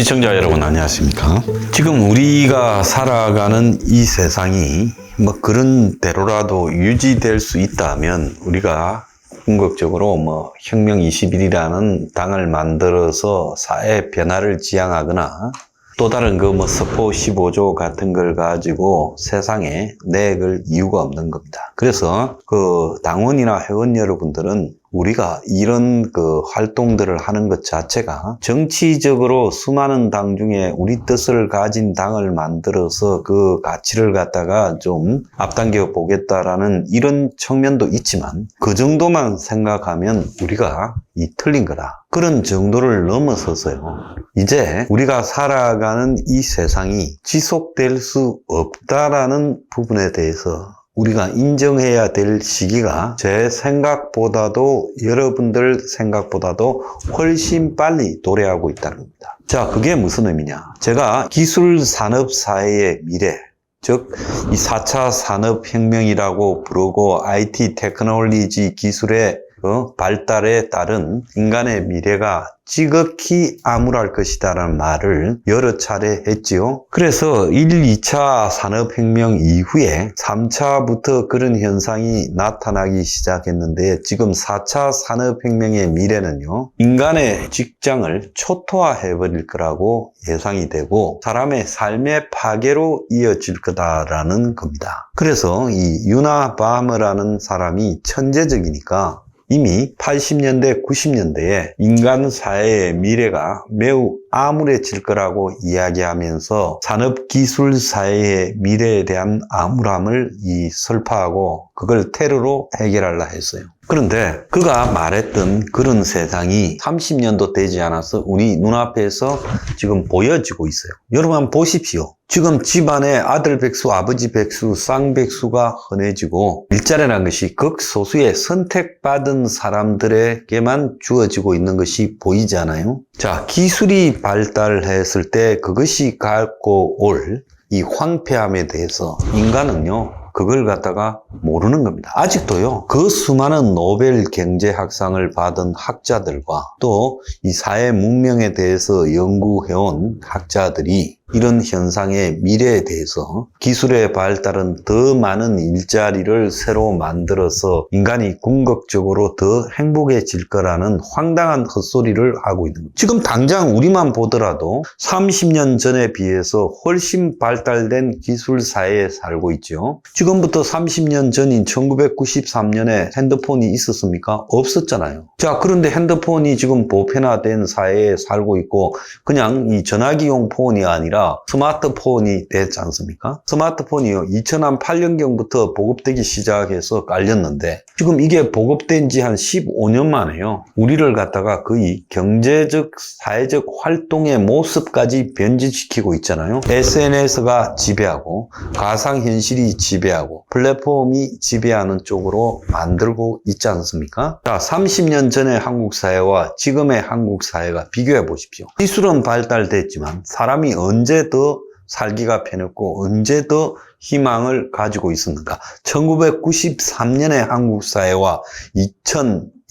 시청자 여러분 안녕하십니까? 지금 우리가 살아가는 이 세상이 뭐 그런 대로라도 유지될 수 있다면 우리가 궁극적으로 혁명 21이라는 당을 만들어서 사회 변화를 지향하거나 또 다른 서포 15조 같은 걸 가지고 세상에 내걸 이유가 없는 겁니다. 그래서 당원이나 회원 여러분들은 우리가 이런 활동들을 하는 것 자체가 정치적으로 수많은 당 중에 우리 뜻을 가진 당을 만들어서 그 가치를 갖다가 좀 앞당겨 보겠다라는 이런 측면도 있지만 그 정도만 생각하면 우리가 틀린 거다. 그런 정도를 넘어서서요. 이제 우리가 살아가는 이 세상이 지속될 수 없다라는 부분에 대해서 우리가 인정해야 될 시기가 제 생각보다도 여러분들 생각보다도 훨씬 빨리 도래하고 있다는 겁니다. 자, 그게 무슨 의미냐? 제가 기술산업사회의 미래, 즉 이 4차 산업혁명이라고 부르고 IT 테크놀로지 기술의 발달에 따른 인간의 미래가 지극히 암울할 것이다라는 말을 여러 차례 했지요. 그래서 1, 2차 산업혁명 이후에 3차부터 그런 현상이 나타나기 시작했는데 지금 4차 산업혁명의 미래는요, 인간의 직장을 초토화해버릴 거라고 예상이 되고 사람의 삶의 파괴로 이어질 거다라는 겁니다. 그래서 이 유나 바머라는 사람이 천재적이니까 이미 80년대, 90년대에 인간 사회의 미래가 매우 암울해질 거라고 이야기하면서 산업기술 사회의 미래에 대한 암울함을 설파하고 그걸 테러로 해결하려 했어요. 그런데 그가 말했던 그런 세상이 30년도 되지 않아서 우리 눈앞에서 지금 보여지고 있어요. 여러분 한번 보십시오. 지금 집안에 아들 백수, 아버지 백수, 쌍백수가 흔해지고 일자리라는 것이 극소수의 선택받은 사람들에게만 주어지고 있는 것이 보이지 않아요? 자, 기술이 발달했을 때 그것이 갖고 올 이 황폐함에 대해서 인간은요, 그걸 갖다가 모르는 겁니다. 아직도요, 그 수많은 노벨 경제학상을 받은 학자들과 또 이 사회 문명에 대해서 연구해온 학자들이 이런 현상의 미래에 대해서 기술의 발달은 더 많은 일자리를 새로 만들어서 인간이 궁극적으로 더 행복해질 거라는 황당한 헛소리를 하고 있는 겁니다. 지금 당장 우리만 보더라도 30년 전에 비해서 훨씬 발달된 기술 사회에 살고 있죠. 지금부터 30년 전인 1993년에 핸드폰이 있었습니까? 없었잖아요. 자, 그런데 핸드폰이 지금 보편화된 사회에 살고 있고 그냥 이 전화기용 폰이 아니라 스마트폰이 됐지 않습니까? 스마트폰이요, 2008년경부터 보급되기 시작해서 깔렸는데 지금 이게 보급된 지 한 15년 만에요. 우리를 갖다가 거의 경제적, 사회적 활동의 모습까지 변질시키고 있잖아요. SNS가 지배하고 가상현실이 지배하고 플랫폼이 지배하는 쪽으로 만들고 있지 않습니까? 자, 30년 전의 한국 사회와 지금의 한국 사회가 비교해 보십시오. 기술은 발달됐지만 사람이 언제 더 살기가 편했고 언제 더 희망을 가지고 있었는가? 1993년의 한국 사회와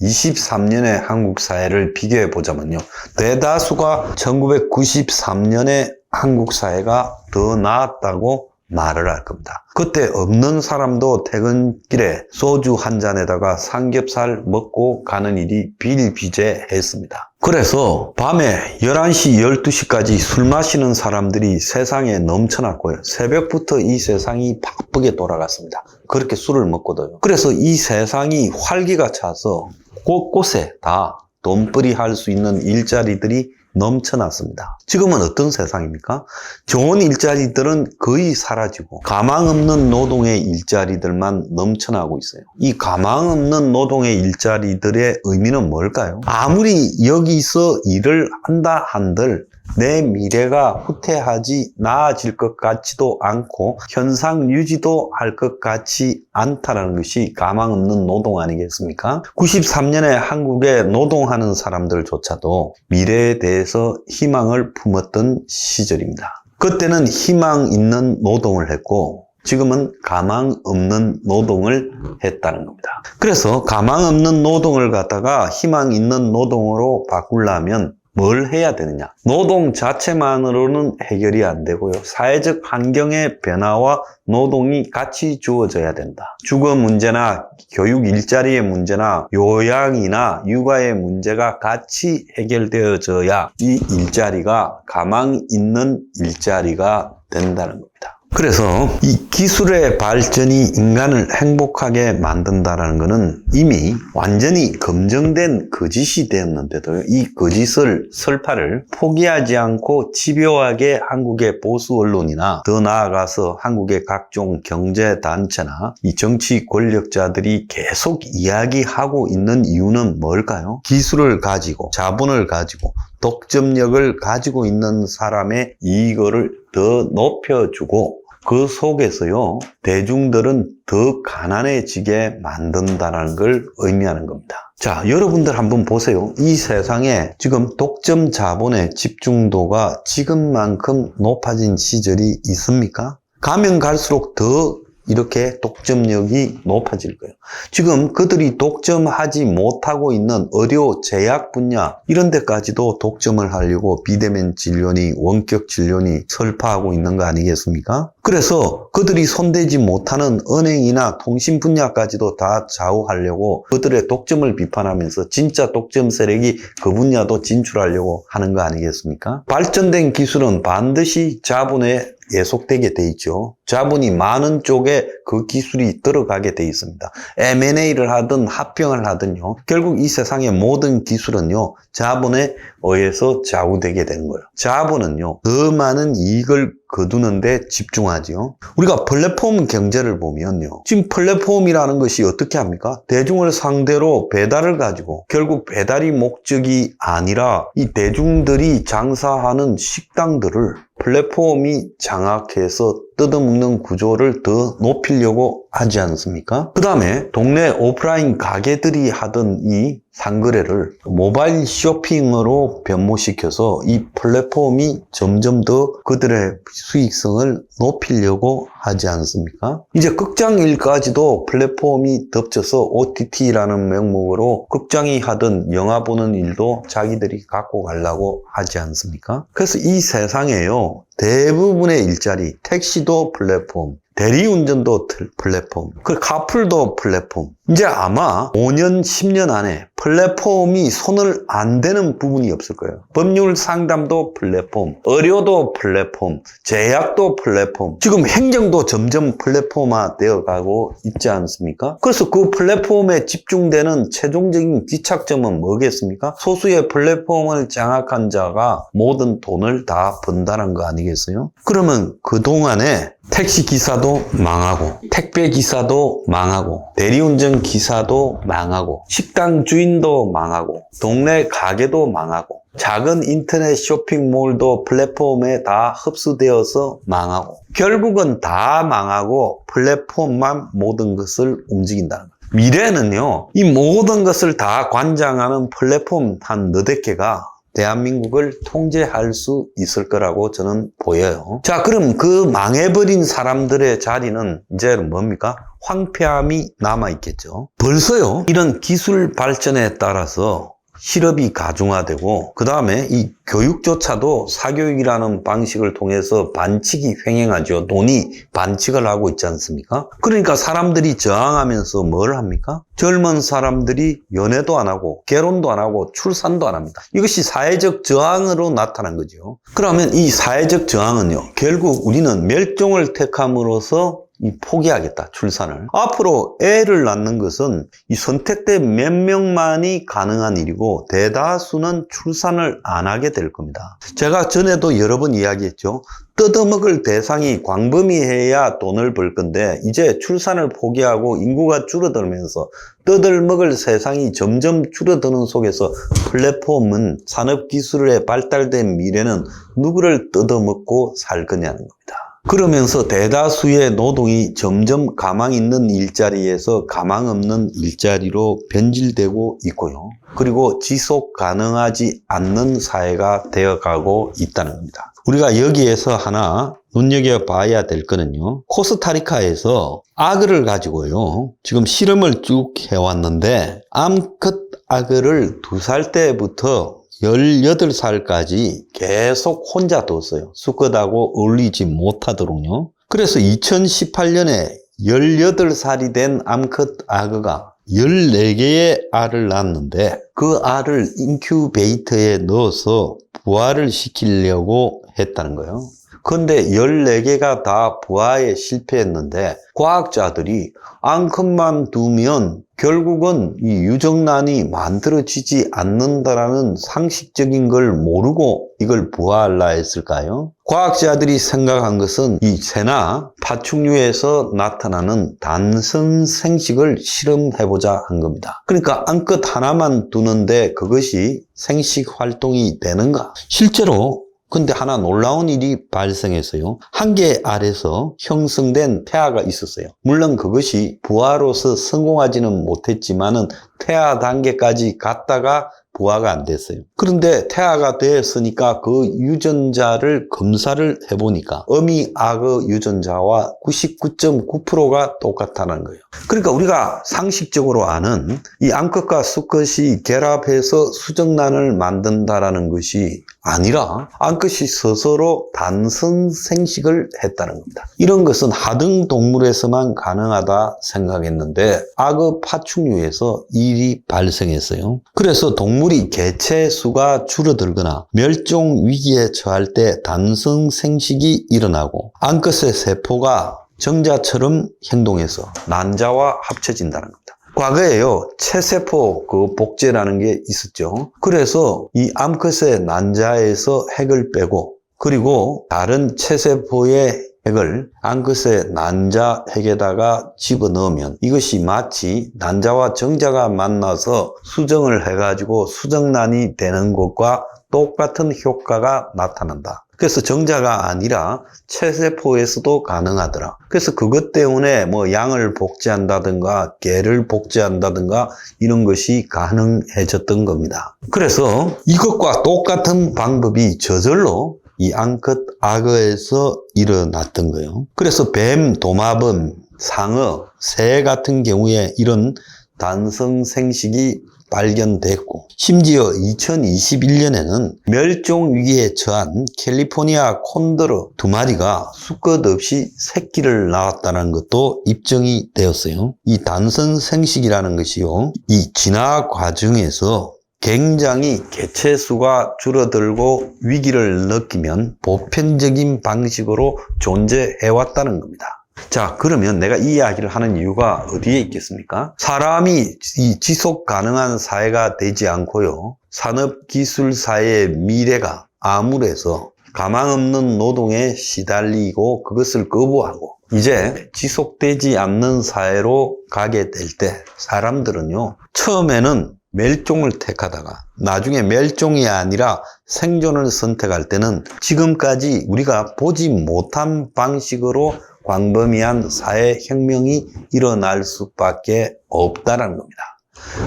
2023년의 한국 사회를 비교해 보자면요, 대다수가 1993년의 한국 사회가 더 나았다고 말을 할 겁니다. 그때 없는 사람도 퇴근길에 소주 한 잔에다가 삼겹살 먹고 가는 일이 비일비재했습니다. 그래서 밤에 11시, 12시까지 술 마시는 사람들이 세상에 넘쳐났고요. 새벽부터 이 세상이 바쁘게 돌아갔습니다. 그렇게 술을 먹거든요. 그래서 이 세상이 활기가 차서 곳곳에 다 돈벌이 할 수 있는 일자리들이 넘쳐났습니다. 지금은 어떤 세상입니까? 좋은 일자리들은 거의 사라지고 가망 없는 노동의 일자리들만 넘쳐나고 있어요. 이 가망 없는 노동의 일자리들의 의미는 뭘까요? 아무리 여기서 일을 한다 한들 내 미래가 후퇴하지 나아질 것 같지도 않고 현상 유지도 할 것 같지 않다는 것이 가망 없는 노동 아니겠습니까? 93년에 한국에 노동하는 사람들조차도 미래에 대해서 희망을 품었던 시절입니다. 그때는 희망 있는 노동을 했고 지금은 가망 없는 노동을 했다는 겁니다. 그래서 가망 없는 노동을 갖다가 희망 있는 노동으로 바꾸려면 뭘 해야 되느냐? 노동 자체만으로는 해결이 안 되고요. 사회적 환경의 변화와 노동이 같이 주어져야 된다. 주거 문제나 교육 일자리의 문제나 요양이나 육아의 문제가 같이 해결되어져야 이 일자리가 가망 있는 일자리가 된다는 겁니다. 그래서 이 기술의 발전이 인간을 행복하게 만든다는 것은 이미 완전히 검증된 거짓이 되었는데도 이 거짓을 설파를 포기하지 않고 집요하게 한국의 보수 언론이나 더 나아가서 한국의 각종 경제단체나 이 정치 권력자들이 계속 이야기하고 있는 이유는 뭘까요? 기술을 가지고 자본을 가지고 독점력을 가지고 있는 사람의 이익을 더 높여주고 그 속에서요, 대중들은 더 가난해지게 만든다는 걸 의미하는 겁니다. 자, 여러분들 한번 보세요. 이 세상에 지금 독점 자본의 집중도가 지금만큼 높아진 시절이 있습니까? 가면 갈수록 더 이렇게 독점력이 높아질 거예요. 지금 그들이 독점하지 못하고 있는 의료, 제약 분야 이런 데까지도 독점을 하려고 비대면 진료니 원격 진료니 설파하고 있는 거 아니겠습니까? 그래서 그들이 손대지 못하는 은행이나 통신 분야까지도 다 좌우하려고 그들의 독점을 비판하면서 진짜 독점 세력이 그 분야도 진출하려고 하는 거 아니겠습니까? 발전된 기술은 반드시 자본에 예속되게 돼 있죠. 자본이 많은 쪽에 그 기술이 들어가게 돼 있습니다. M&A를 하든 합병을 하든요. 결국 이 세상의 모든 기술은요. 자본에 의해서 좌우되게 되는 거예요. 자본은요. 더 많은 이익을 거두는데 집중하지요. 우리가 플랫폼 경제를 보면요. 지금 플랫폼이라는 것이 어떻게 합니까? 대중을 상대로 배달을 가지고 결국 배달이 목적이 아니라 이 대중들이 장사하는 식당들을 플랫폼이 장악해서 뜯어먹는 구조를 더 높이려고 하지 않습니까? 그 다음에 동네 오프라인 가게들이 하던 이 상거래를 모바일 쇼핑으로 변모시켜서 이 플랫폼이 점점 더 그들의 수익성을 높이려고 하지 않습니까? 이제 극장일까지도 플랫폼이 덮쳐서 OTT라는 명목으로 극장이 하던 영화 보는 일도 자기들이 갖고 가려고 하지 않습니까? 그래서 이 세상에요. 대부분의 일자리, 택시도 플랫폼, 대리운전도 플랫폼, 그 카풀도 플랫폼. 이제 아마 5년, 10년 안에 플랫폼이 손을 안 대는 부분이 없을 거예요. 법률 상담도 플랫폼, 의료도 플랫폼, 제약도 플랫폼. 지금 행정도 점점 플랫폼화 되어가고 있지 않습니까? 그래서 그 플랫폼에 집중되는 최종적인 귀착점은 뭐겠습니까? 소수의 플랫폼을 장악한 자가 모든 돈을 다 번다는 거 아니겠어요? 그러면 그동안에 택시 기사도 망하고, 택배 기사도 망하고, 대리운전 기사도 망하고, 식당 주인도 망하고, 동네 가게도 망하고, 작은 인터넷 쇼핑몰도 플랫폼에 다 흡수되어서 망하고, 결국은 다 망하고 플랫폼만 모든 것을 움직인다는 거예요. 미래는요, 이 모든 것을 다 관장하는 플랫폼 한 너댓 개가 대한민국을 통제할 수 있을 거라고 저는 보여요. 자, 그럼 그 망해버린 사람들의 자리는 이제 뭡니까? 황폐함이 남아있겠죠. 벌써요, 이런 기술 발전에 따라서 실업이 가중화되고 그 다음에 이 교육조차도 사교육이라는 방식을 통해서 반칙이 횡행하죠. 돈이 반칙을 하고 있지 않습니까? 그러니까 사람들이 저항하면서 뭘 합니까? 젊은 사람들이 연애도 안 하고 결혼도 안 하고 출산도 안 합니다. 이것이 사회적 저항으로 나타난 거죠. 그러면 이 사회적 저항은요, 결국 우리는 멸종을 택함으로써 포기하겠다, 출산을. 앞으로 애를 낳는 것은 이 선택된 몇 명만이 가능한 일이고 대다수는 출산을 안 하게 될 겁니다. 제가 전에도 여러 번 이야기했죠. 뜯어먹을 대상이 광범위해야 돈을 벌 건데 이제 출산을 포기하고 인구가 줄어들면서 뜯어먹을 세상이 점점 줄어드는 속에서 플랫폼은 산업기술에 발달된 미래는 누구를 뜯어먹고 살 거냐는 겁니다. 그러면서 대다수의 노동이 점점 가망 있는 일자리에서 가망 없는 일자리로 변질되고 있고요. 그리고 지속 가능하지 않는 사회가 되어가고 있다는 겁니다. 우리가 여기에서 하나 눈여겨봐야 될 거는요. 코스타리카에서 악어를 가지고요. 지금 실험을 쭉 해왔는데 암컷 악어를 2살 때부터 18살까지 계속 혼자 뒀어요. 수컷하고 어울리지 못하도록요. 그래서 2018년에 18살이 된 암컷 악어가 14개의 알을 낳았는데 그 알을 인큐베이터에 넣어서 부화를 시키려고 했다는 거예요. 그런데 14개가 다 부화에 실패했는데 과학자들이 암컷만 두면 결국은 이 유정란이 만들어지지 않는다라는 상식적인 걸 모르고 이걸 부화하려 했을까요? 과학자들이 생각한 것은 이 새나 파충류에서 나타나는 단선 생식을 실험해보자 한 겁니다. 그러니까 암컷 하나만 두는데 그것이 생식 활동이 되는가? 실제로 근데 하나 놀라운 일이 발생했어요. 한 개의 알에서 형성된 태아가 있었어요. 물론 그것이 부화로서 성공하지는 못했지만은 태아 단계까지 갔다가 부화가 안 됐어요. 그런데 태아가 됐으니까 그 유전자를 검사를 해보니까 어미 악어 유전자와 99.9%가 똑같다는 거예요. 그러니까 우리가 상식적으로 아는 이 암컷과 수컷이 결합해서 수정란을 만든다라는 것이 아니라 암컷이 스스로 단선 생식을 했다는 겁니다. 이런 것은 하등 동물에서만 가능하다 생각했는데 악어 파충류에서 이 일이 발생했어요. 그래서 동물이 개체 수가 줄어들거나 멸종 위기에 처할 때 단선 생식이 일어나고 암컷의 세포가 정자처럼 행동해서 난자와 합쳐진다는 겁니다. 과거에요, 체세포 복제라는 게 있었죠. 그래서 이 암컷의 난자에서 핵을 빼고 그리고 다른 체세포의 핵을 암컷의 난자 핵에다가 집어넣으면 이것이 마치 난자와 정자가 만나서 수정을 해가지고 수정란이 되는 것과 똑같은 효과가 나타난다. 그래서 정자가 아니라 체세포에서도 가능하더라. 그래서 그것 때문에 뭐 양을 복제한다든가 개를 복제한다든가 이런 것이 가능해졌던 겁니다. 그래서 이것과 똑같은 방법이 저절로 이 암컷 악어에서 일어났던 거예요. 그래서 뱀, 도마뱀, 상어, 새 같은 경우에 이런 단성 생식이 발견됐고 심지어 2021년에는 멸종 위기에 처한 캘리포니아 콘도르 2마리가 수컷 없이 새끼를 낳았다는 것도 입증이 되었어요. 이 단선 생식이라는 것이요, 이 진화 과정에서 굉장히 개체 수가 줄어들고 위기를 느끼면 보편적인 방식으로 존재해왔다는 겁니다. 자, 그러면 내가 이 이야기를 하는 이유가 어디에 있겠습니까? 사람이 이 지속 가능한 사회가 되지 않고요, 산업기술 사회의 미래가 암울해서 가망 없는 노동에 시달리고 그것을 거부하고 이제 지속되지 않는 사회로 가게 될 때 사람들은요, 처음에는 멸종을 택하다가 나중에 멸종이 아니라 생존을 선택할 때는 지금까지 우리가 보지 못한 방식으로 광범위한 사회혁명이 일어날 수밖에 없다는 겁니다.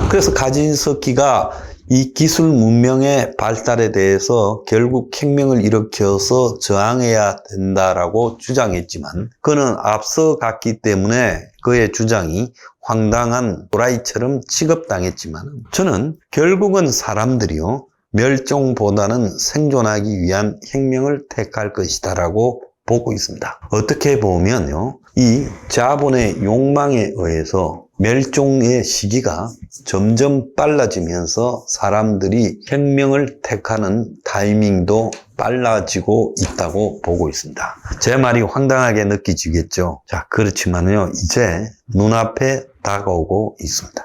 그래서 가진스키가 이 기술 문명의 발달에 대해서 결국 혁명을 일으켜서 저항해야 된다라고 주장했지만 그는 앞서 갔기 때문에 그의 주장이 황당한 도라이처럼 취급당했지만 저는 결국은 사람들이요, 멸종보다는 생존하기 위한 혁명을 택할 것이다라고 보고 있습니다. 어떻게 보면요, 이 자본의 욕망에 의해서 멸종의 시기가 점점 빨라지면서 사람들이 혁명을 택하는 타이밍도 빨라지고 있다고 보고 있습니다. 제 말이 황당하게 느껴지겠죠. 자, 그렇지만요, 이제 눈앞에 다가오고 있습니다.